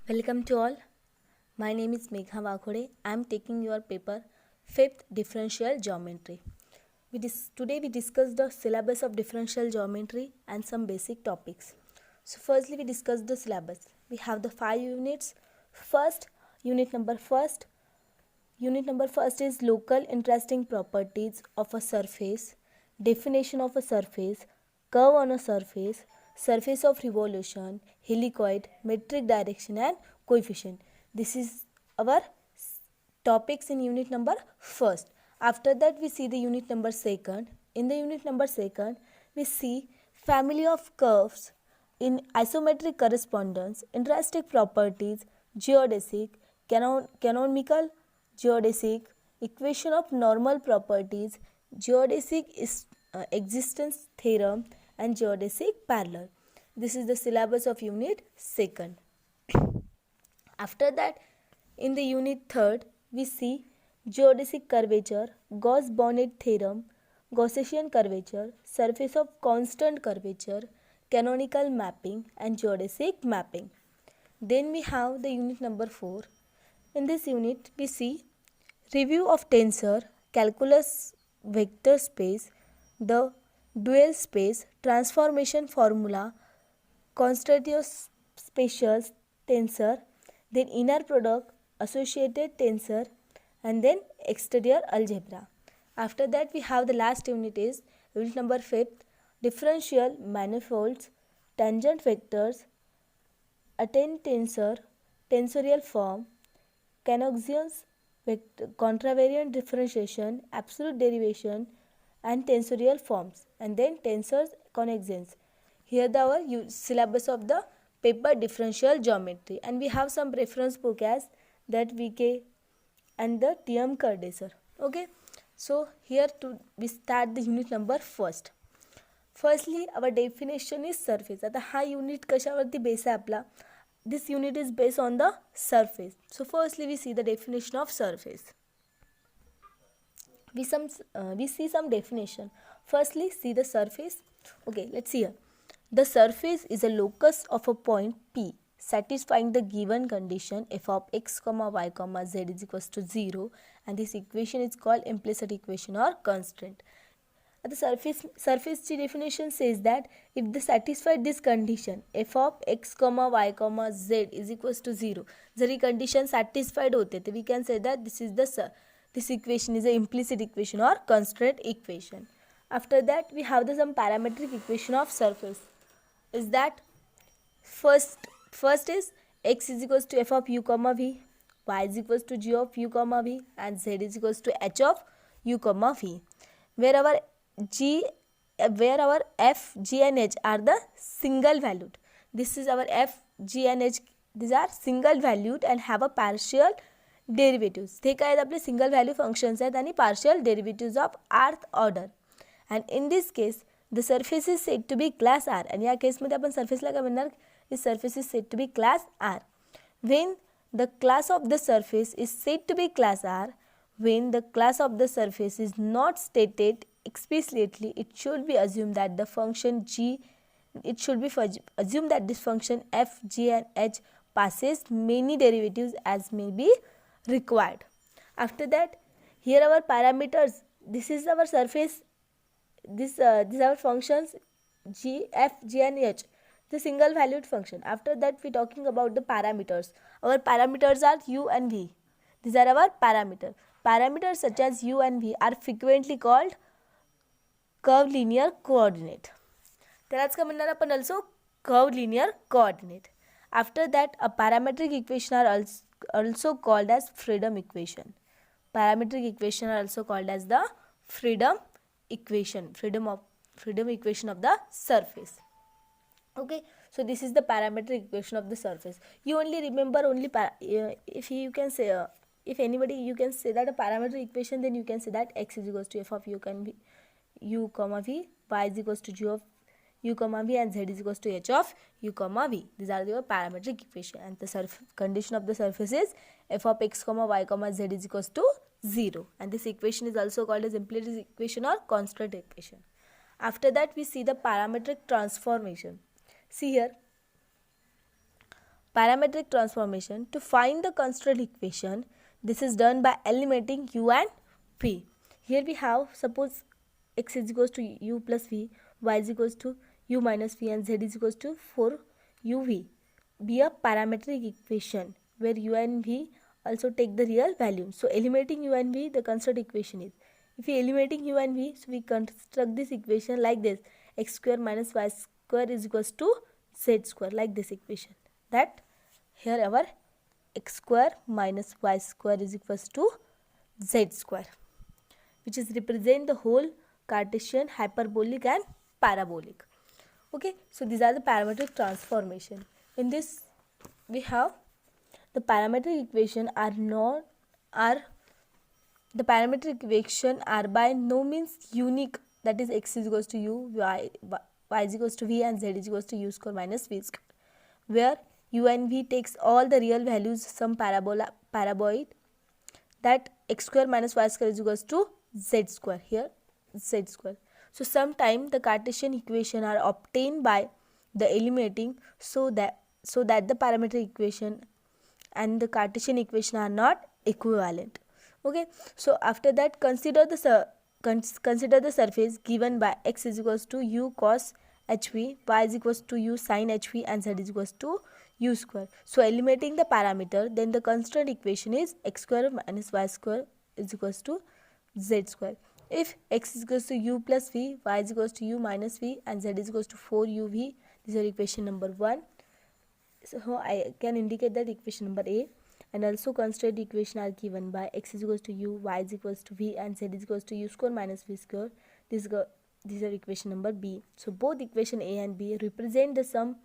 Welcome to all. My name is Megha Vakhode. I am taking your paper 5th Differential Geometry. Today we discuss the syllabus of differential geometry and some basic topics. So firstly we discuss the syllabus. We have the 5 units. First unit number first. Unit number first is local interesting properties of a surface, definition of a surface, curve on a surface, surface of revolution, helicoid, metric direction and coefficient. This is our topics in unit number first. After that we see the unit number second. In the unit number second we see family of curves in isometric correspondence, interesting properties, geodesic, canonical, geodesic, equation of normal properties, geodesic existence theorem and geodesic parallel. This is the syllabus of unit second. After that, in the unit third, we see geodesic curvature, Gauss-Bonnet theorem, Gaussian curvature, surface of constant curvature, canonical mapping and geodesic mapping. Then we have the unit number 4. In this unit, we see review of tensor, calculus vector space, the dual space, transformation formula, constitutive spacious tensor, then inner product, associated tensor, and then exterior algebra. After that we have the last unit is unit number 5, differential manifolds, tangent vectors, attend tensor, tensorial form, Canoxians, contravariant differentiation, absolute derivation and tensorial forms, and then tensors, conexants. Here our syllabus of the paper differential geometry, and we have some reference book as that VK and the TM Kardasar. Okay, so here we start the unit number first. Firstly our definition is surface. आता हा unit कशावरती base आहे आपला. This unit is based on the surface. So firstly we see the definition of surface. We see some definition. Firstly see the surface. Okay, let's see here. The surface is a locus of a point P satisfying the given condition f of x, y, z is equals to 0, and this equation is called implicit equation or constraint. The surface definition says that if they satisfy this condition f of x, y, z is equals to 0, zari condition satisfied होते तो we can say that this equation is an implicit equation or constraint equation. After that we have some parametric equation of surface. Is that first is x is equals to f of u comma v, y is equals to g of u comma v, and z is equals to h of u comma v, where our f, g and h are the single valued. This is our f, g and h. These are single valued and have a partial derivatives. हे काय आहेत आपले single value functions आहेत आणि partial derivatives of rth order. And in this case the surface is said to be class R. आणि या केसमध्ये आपण surface ला काय म्हणणार, this surface is said to be class R. When the class of the surface is said to be class R, when the class of the surface is not stated explicitly, it should be assumed that the function g, it should be assumed that this function f, g and h passes many derivatives as may be required. After that, here our parameters, this is our surface, these are our functions g, f, g and h, the single valued function. After that we talking about the parameters. Our parameters are u and v. These are our parameters. Parameters such as u and v are frequently called curved linear coordinate. त्यालाच काय म्हणणार आपण also curved linear coordinate. After that a parametric equation are also called as freedom equation. Parametric equation are also called as the freedom equation, freedom equation of the surface. Okay, so this is the parametric equation of the surface. You only remember if you can say if anybody you can say that a parametric equation, then you can say that x is equals to f of u comma v, y is equals to g of u comma v, and z is equals to h of u comma v. These are your parametric equation, and the condition of the surface is f of x, y, z is equals to 0, and this equation is also called as implicit equation or constraint equation. After that we see the parametric transformation. See here, parametric transformation to find the constraint equation. This is done by eliminating u and v. Here we have, suppose x is equals to u plus v, y is equals to u minus v, and z is equals to 4uv. Be a parametric equation where u and v also take the real value. So eliminating u and v, the constraint equation is, if we eliminating u and v, so we construct this equation like this: x square minus y square is equals to z square, like this equation. That here our x square minus y square is equals to z square, which is represent the whole Cartesian, hyperbolic and parabolic. Okay, so these are the parametric transformation. In this we have the parametric equation the parametric equation are by no means unique, that is x is equals to u, y is equals to v, and z is equals to u square minus v square, where u and v takes all the real values, some paraboid, that x square minus y square is equals to z square, here z square. So sometime the Cartesian equation are obtained by the eliminating, so that the parametric equation and the Cartesian equation are not equivalent. Okay, so after that, consider the surface given by x is equals to u cos hv, y is equals to u sin hv, and z is equals to u square. So eliminating the parameter, then the constraint equation is x square minus y square is equals to z square. If x is equals to u plus v, y is equals to u minus v, and z is equals to 4uv, this is equation number 1. So I can indicate that equation number A. And also constraint equation are given by x is equals to u, y is equals to v, and z is equals to u square minus v square. These are equation number B. So both equation A and B represent the sum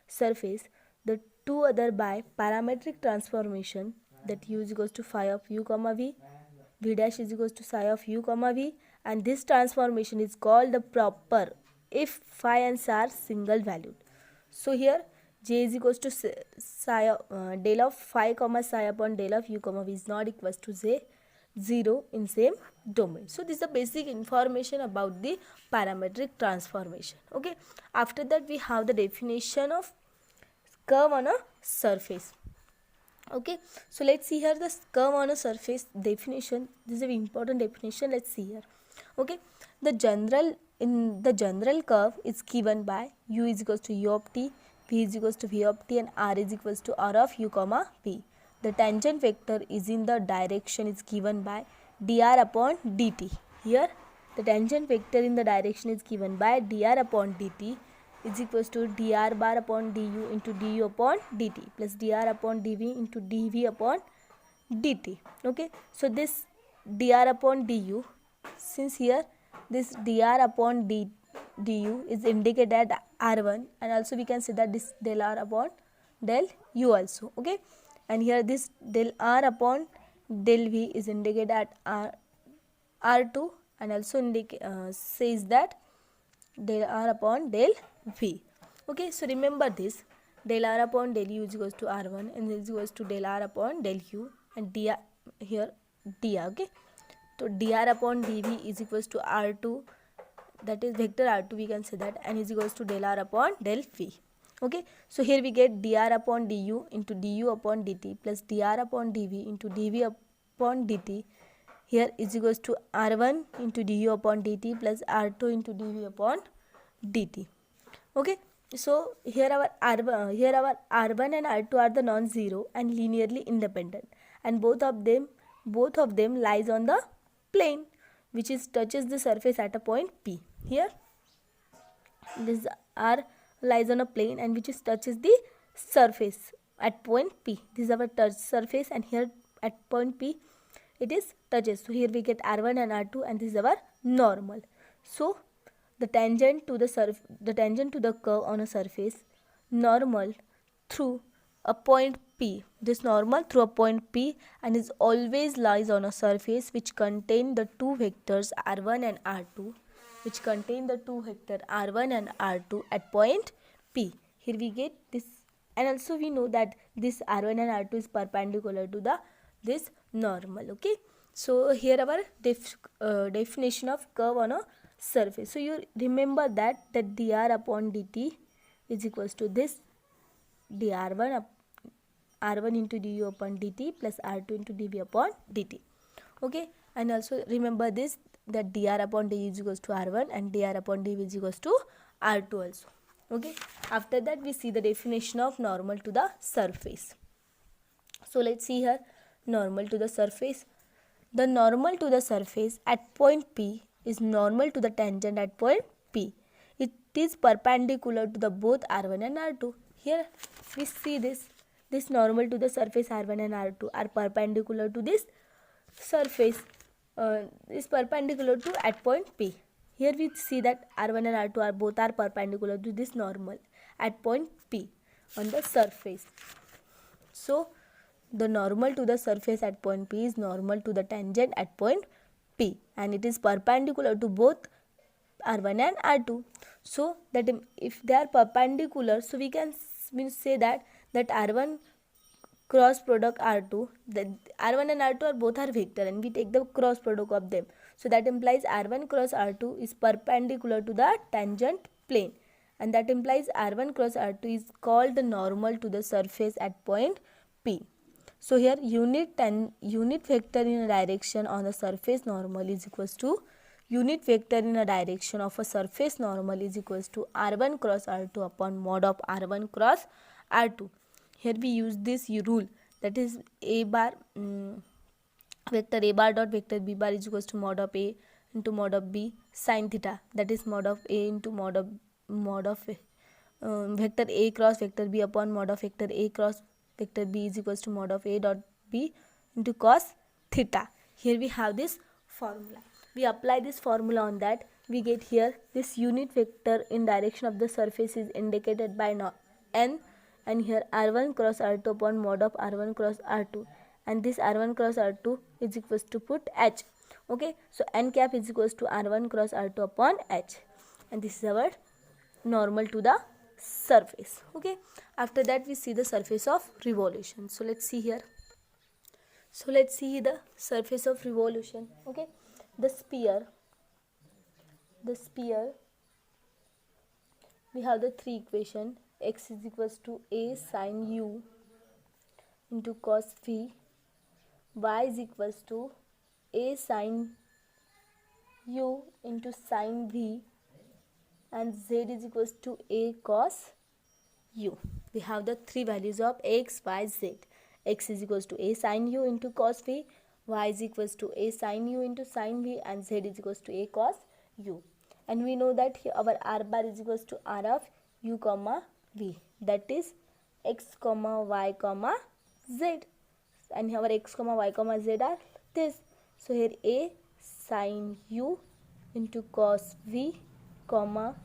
surface. The two other by parametric transformation, that u is equals to phi of u comma v, v dash is equals to psi of u comma v, and this transformation is called the proper if phi and psi are single valued. So here j is equals to psi del of phi comma psi upon del of u comma v is not equals to 0 in same domain. So this is the basic information about the parametric transformation. Okay, after that we have the definition of curve on a surface. Okay, so let's see here the curve on a surface definition. This is an important definition. Let's see here. Okay, the general curve is given by u is equals to u of t, v is equals to v of t, and r is equals to r of u comma v. The tangent vector is in the direction is given by dr upon dt. Here the tangent vector in the direction is given by dr upon dt is equals to dr bar upon du into du upon dt plus dr upon dv into dv upon dt. Okay, so this dr upon du, since here this dr upon du is indicated at r1, and also we can say that this del r upon del u also. Okay, and here this del r upon del v is indicated at r2, and also says that del r upon del v. Okay, so remember this del r upon del u is equals to r1, and this is equals to del r upon del u, and dr here dr. Okay, so dr upon dv is equals to r2, that is vector r2 we can say that, and is equals to del r upon del v. Okay, so here we get dr upon du into du upon dt plus dr upon dv into dv upon dt. Here is equals to r1 into du upon dt plus r2 into dv upon dt. Okay, so here our r1 and r2 are the non-zero and linearly independent, and both of them lies on the plane which is touches the surface at a point P. Here this R lies on a plane and which is touches the surface at point P. This is our touch surface, and here at point P it is touches. So here we get R1 and R2, and this is our normal. So the tangent to the curve on a surface normal through a point P. This normal through a point P and is always lies on a surface which contain the two vectors R1 and R2, which contain the two vector R1 and R2 at point P. Here we get this, and also we know that this R1 and R2 is perpendicular to this normal. Okay, so here our definition of curve on a surface. So you remember that dr upon dt is equals to this dr1 r1 into du upon dt plus r2 into dv upon dt. Okay, and also remember this, that dr upon d is equals to r1 and dr upon dv is equals to r2 also. Okay, after that we see the definition of normal to the surface. So let's see here, normal to the surface. The normal to the surface at point P is normal to the tangent at point P. It is perpendicular to the both r1 and r2. Here we see this normal to the surface r1 and r2 are perpendicular to this surface, is perpendicular to at point P. Here we see that r1 and r2 are both are perpendicular to this normal at point P on the surface. So the normal to the surface at point P is normal to the tangent at point P, and it is perpendicular to both r1 and r2. So that if they are perpendicular, so we can say that r1 cross product r2, that r1 and r2 are both are vector, and we take the cross product of them. So that implies r1 cross r2 is perpendicular to the tangent plane, and that implies r1 cross r2 is called the normal to the surface at point P. So here unit vector in a direction on the surface normal is equals to unit vector in a direction of a surface normal is equals to r1 cross r2 upon mod of r1 cross r2. Here we use this rule, that is a bar vector a bar dot vector b bar is equals to mod of a into mod of b sin theta, that is mod of a into mod of vector a cross vector b upon mod of vector a cross vector b is equals to mod of a dot b into cos theta. Here we have this formula. We apply this formula on that. We get here this unit vector in direction of the surface is indicated by n, and here r1 cross r2 upon mod of r1 cross r2, and this r1 cross r2 is equals to put h. Okay, so n cap is equals to r1 cross r2 upon h, and this is our normal to the surface. Okay, after that we see the surface of revolution. So let's see here. So let's see the surface of revolution. Okay, the sphere we have the three equation. X is equals to a sin u into cos v, y is equals to a sin u into sin v, and z is equals to a cos u. We have the three values of x, y, z. X is equals to a sin u into cos v, y is equals to a sin u into sin v, and z is equals to a cos u. And we know that here our r bar is equals to r of u comma v, that is x comma y comma z, and our x comma y comma z are this. So here a sin u into cos v comma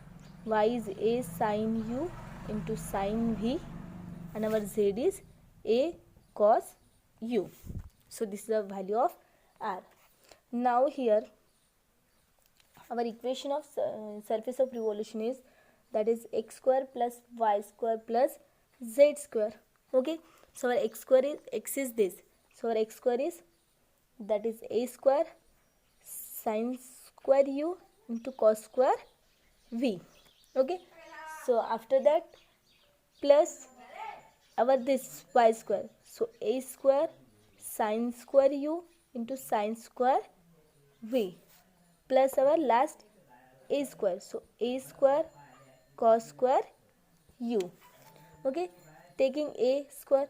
y is a sin u into sin v, and our z is a cos u. So this is the value of r. Now here our equation of surface of revolution is, that is x square plus y square plus z square. Okay, so our x is this. So our x square is, that is a square sin square u into cos square v. Okay, so after that plus our this y square, so a square sin square u into sin square v, plus our last a square, so a square cos square u. Okay, taking a square,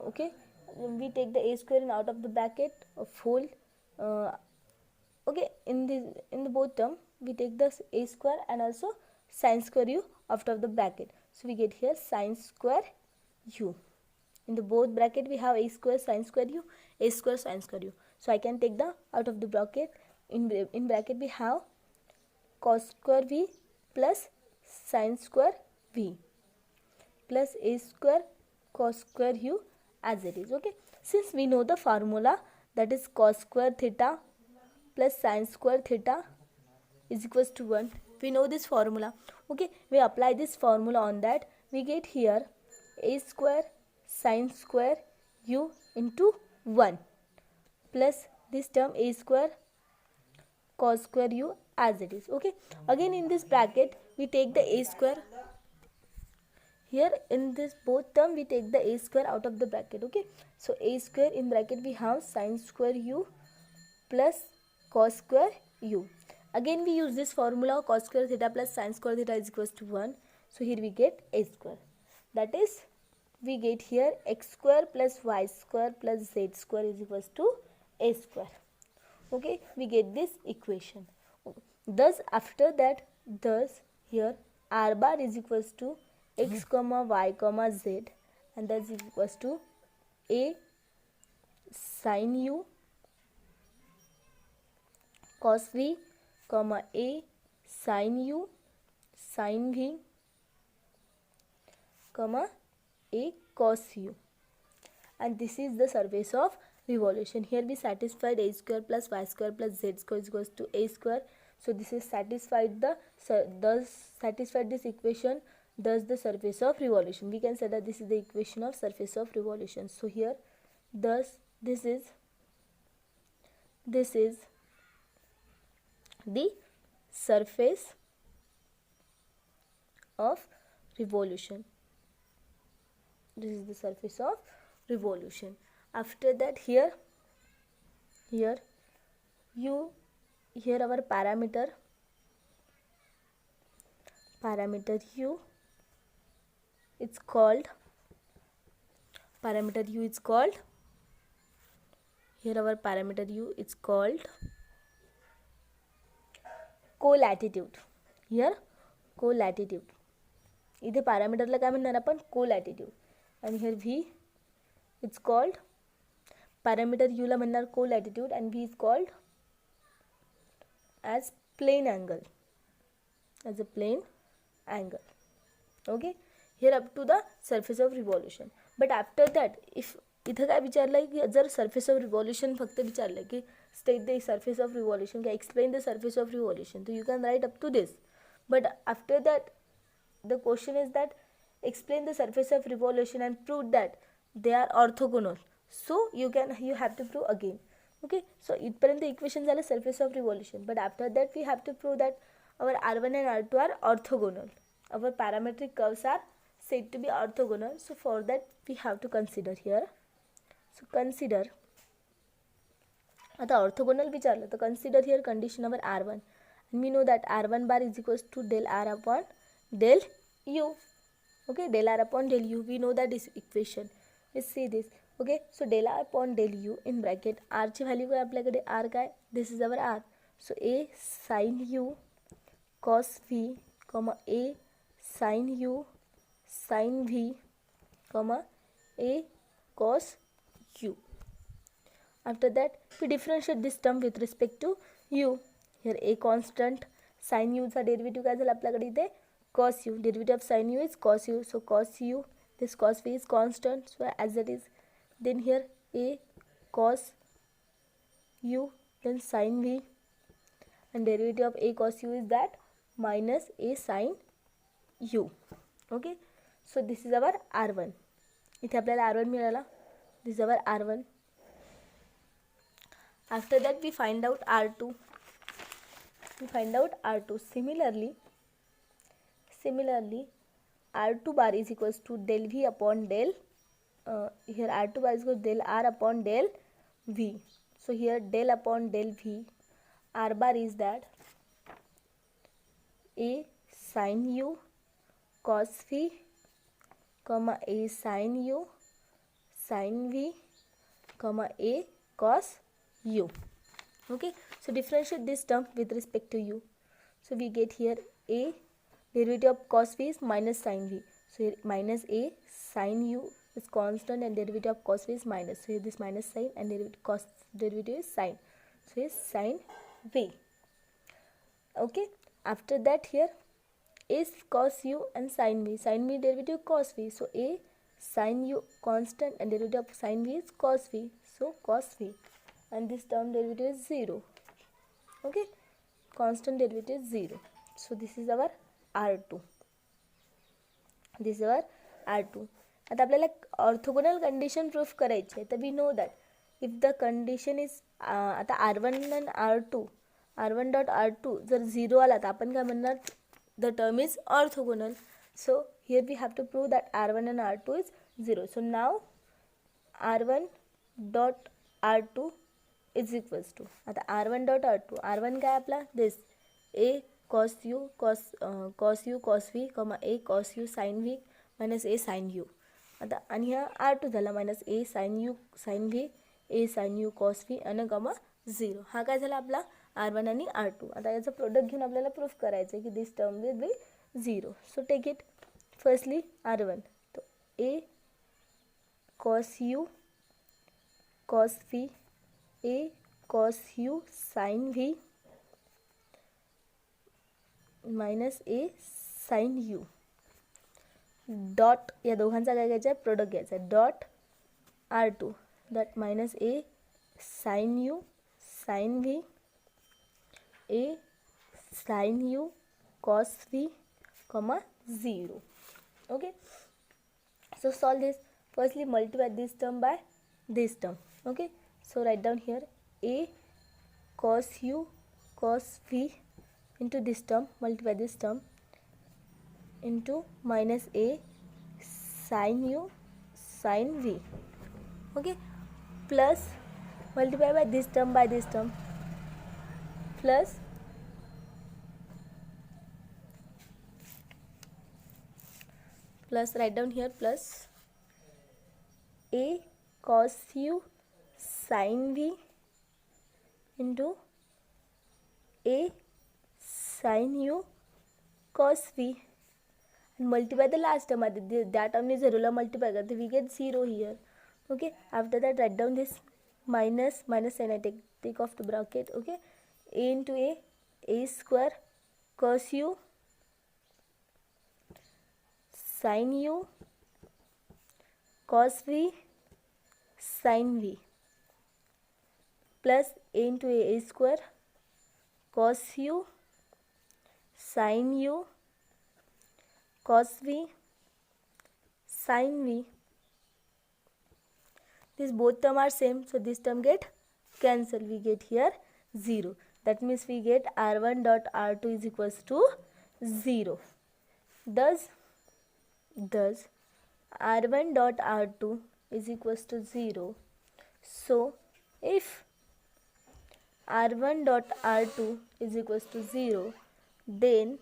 okay, we take the a square and out of the bracket of whole, okay, in the both term we take the a square and also sin square u out of the bracket. So we get here sin square u. In the both bracket we have a square sin square u, a square sin square u. So I can take the out of the bracket. In bracket we have cos square v plus sin square v plus a square cos square u as it is. Okay, since we know the formula, that is cos square theta plus sin square theta is equals to 1. We know this formula. Okay, we apply this formula on that. We get here a square sin square u into 1 plus this term a square cos square u as it is. Okay, again in this bracket we take the a square. here in this both term we take the a square out of the bracket. Okay, so a square in bracket we have sin square u plus cos square u. Again we use this formula, cos square theta plus sin square theta is equals to 1. So here we get a square, that is we get here x square plus y square plus z square is equals to a square. Okay, we get this equation. Thus after that, thus here r bar is equals to x comma y comma z, and that is equals to a sin u cos v comma a sin u sin v comma a cos u, and this is the surface of revolution. Here we satisfied a square plus y square plus z square is equals to a square. So this is satisfied thus satisfied this equation, thus the surface of revolution. We can say that this is the equation of surface of revolution. So here thus this is the surface of revolution. This is the surface of revolution. After that, here our parameter u, it's called parameter u is called, here our parameter u is called colatitude. Here colatitude, इथे पॅरामीटरला काय म्हणणार आपण, colatitude. आणि here v it's called, parameter यूला म्हणणार colatitude and v is called as plane angle, as a plane angle. Okay, here up to the surface of revolution. But after that if इथं काय विचारलं आहे की जर सर्फेस ऑफ रिव्हॉल्युशन फक्त विचारलं की state the surface of revolution, explain the surface of revolution, so you can write up to this. But after that the question is that explain the surface of revolution and prove that they are orthogonal. So you have to prove again. Okay, so इथपर्यंत equation झालं surface of revolution. But after that we have to prove that our r1 and r2 are orthogonal. Our parametric curves are said to be orthogonal. So for that we have to consider here. So consider, आता orthogonal विचारलं तर consider here condition our r1, and we know that r1 bar is equals to del r upon del u. Okay, del r upon del u, we know that this equation. Let's see this. Okay, so del r upon del u in bracket r ची value काय आपल्याकडे, r काय, this is our r. So a sin u cos v comma a sin u sin v comma a cos u. After that we differentiate this term with respect to u. Here a constant, sin u चा derivative काय झाला आपल्याकडे इथे, cos u. Derivative of sin u is cos u. So cos u, this cos v is constant, so as it is. Then here a cos u, then sin v, and derivative of a cos u is that minus a sin u. Okay, so this is our r1. इथे आपल्याला r1 मिळाला. This is our r1. After that we find out r2. Similarly r2 bar is equals to del v upon del, here r2 bar is equals to del r upon del v. So here del upon del v, r bar is that a sin u cos v comma a sin u sin v comma a cos u. Okay, so differentiate this term with respect to u. So we get here a derivative of cos v is minus sin v. So here minus a sin u is constant and derivative of cos v is minus. So here this minus sign and derivative is sin. So here sin v. Okay, after that here is cos u and sin v. Sin v derivative cos v. So a sin u constant and derivative of sin v is cos v. So cos v. And this term derivative is 0. Okay, constant derivative is 0. So this is our r2. आता आपल्याला orthogonal condition proof करायची आहे. तर we know that if the condition is, आता r1 and r1 dot r2 जर 0 आला तर आपण काय म्हणणार, the term is orthogonal. So here we have to prove that R1 and R2 is 0. So now R1 dot R2 is equals to, आता R1 dot R2, R1 काय आपला this A cos u cos u cos v, A cos u sin v minus A sin u. आता आणि हा R2 झाला minus A sin u sin v, A sin u cos v आणि comma 0. हा काय झाला आपला R1 आणि R2. आता याचं प्रोडक्ट घेऊन आपल्याला प्रूफ करायचं आहे की this term will be 0. So take it firstly R1, तो A cos u cos v, A cos u sin v minus A sin u dot या दोघांचा काय घ्यायचा आहे प्रोडक्ट घ्यायचा आहे dot R2 that minus A sin u sin v, A sin u cos v, 0. Okay, so solve this. Firstly multiply this term by this term. Okay, so write down here A cos u cos v into this term, multiply this term into minus A sin u sin v. Okay, plus multiply by this term plus write down here plus A cos u sin v into A sin u cos v and multiply the last term. That term is 0 multiply करते we get 0 here. Okay, after that write down this minus sign, I take off the bracket. Okay, A into A square cos u sin u cos v sin v plus A into A square cos u sin u cos v sin v. These both term are same, so this term get cancel. We get here 0. That means we get R1 dot R2 is equals to 0. Thus R1 dot R2 is equals to 0. So if R1 dot R2 is equals to 0, then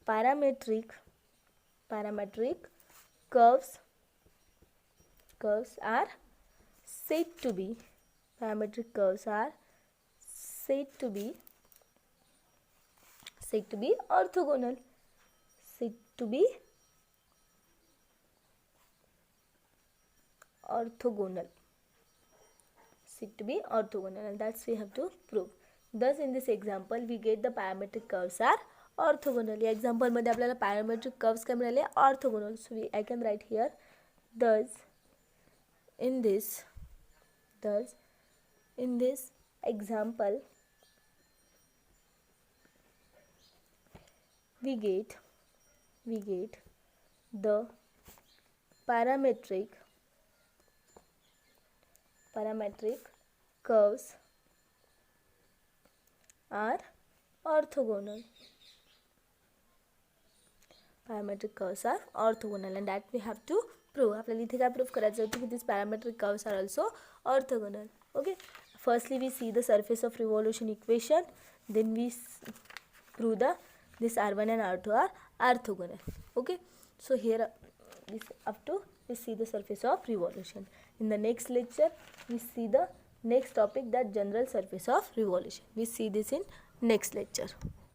parametric curves are said to be orthogonal, and that's we have to prove. Thus in this example we get the parametric curves are orthogonal. या example मध्ये आपल्याला parametric curves काय मिळाले orthogonal. So I can write here thus in this example we get the parametric curves are orthogonal. Parametric curves are orthogonal and that we have to prove. आपल्याला इथे काय proof करायचं होतं की these parametric curves are also orthogonal. Okay, firstly we see the surface of revolution equation, then we prove this R1 and R2 are orthogonal. Okay, so here this up to we see the surface of revolution. In the next lecture we see the next topic, that general surface of revolution. We see this in next lecture.